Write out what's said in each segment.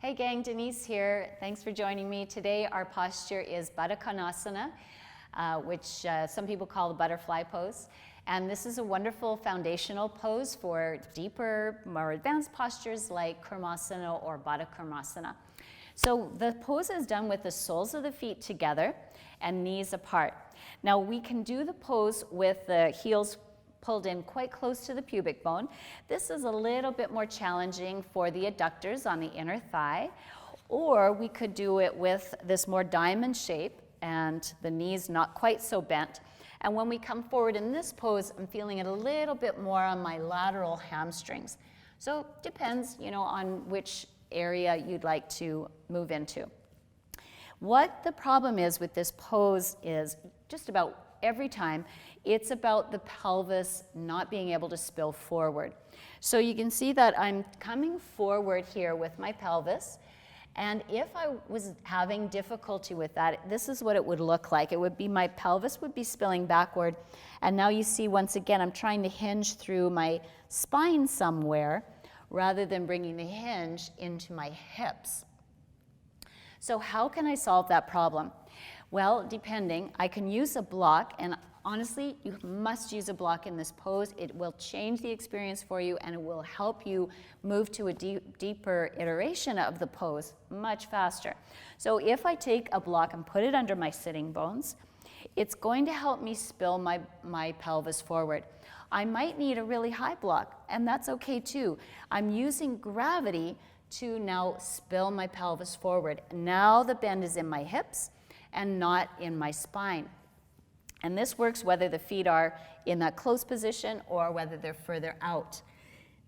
Hey gang, Denise here. Thanks for joining me. Today our posture is Badhakonasana, which some people call the butterfly pose. And this is a wonderful foundational pose for deeper, more advanced postures like Kurmasana or Badhakonasana. So the pose is done with the soles of the feet together and knees apart. Now we can do the pose with the heels pulled in quite close to the pubic bone. This is a little bit more challenging for the adductors on the inner thigh, or we could do it with this more diamond shape and the knees not quite so bent. And when we come forward in this pose, I'm feeling it a little bit more on my lateral hamstrings. So it depends, on which area you'd like to move into. What the problem is with this pose is just about every time, it's about the pelvis not being able to spill forward. So you can see that I'm coming forward here with my pelvis, and if I was having difficulty with that, this is what it would look like. It would be my pelvis would be spilling backward, and now you see once again I'm trying to hinge through my spine somewhere rather than bringing the hinge into my hips. So how can I solve that problem? Well, depending, I can use a block, and honestly, you must use a block in this pose. It will change the experience for you, and it will help you move to a deeper iteration of the pose much faster. So if I take a block and put it under my sitting bones, it's going to help me spill my pelvis forward. I might need a really high block, and that's okay too. I'm using gravity to now spill my pelvis forward. Now the bend is in my hips and not in my spine. And this works whether the feet are in that close position or whether they're further out.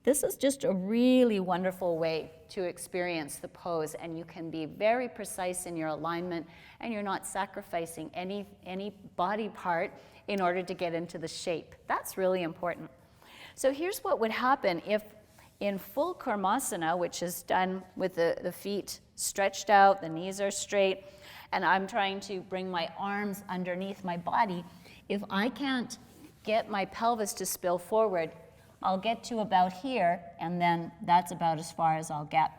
This is just a really wonderful way to experience the pose, and you can be very precise in your alignment, and you're not sacrificing any body part in order to get into the shape. That's really important. So here's what would happen if in full Kurmasana, which is done with the feet stretched out, the knees are straight, and I'm trying to bring my arms underneath my body. If I can't get my pelvis to spill forward, I'll get to about here, and then that's about as far as I'll get.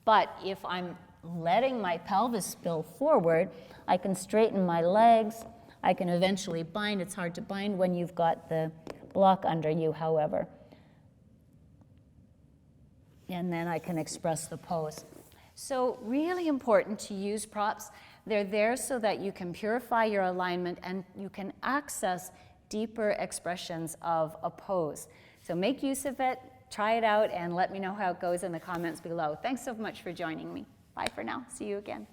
But if I'm letting my pelvis spill forward, I can straighten my legs. I can eventually bind. It's hard to bind when you've got the block under you, however. And then I can express the pose. So really important to use props. They're there so that you can purify your alignment and you can access deeper expressions of a pose. So make use of it, try it out, and let me know how it goes in the comments below. Thanks so much for joining me. Bye for now. See you again.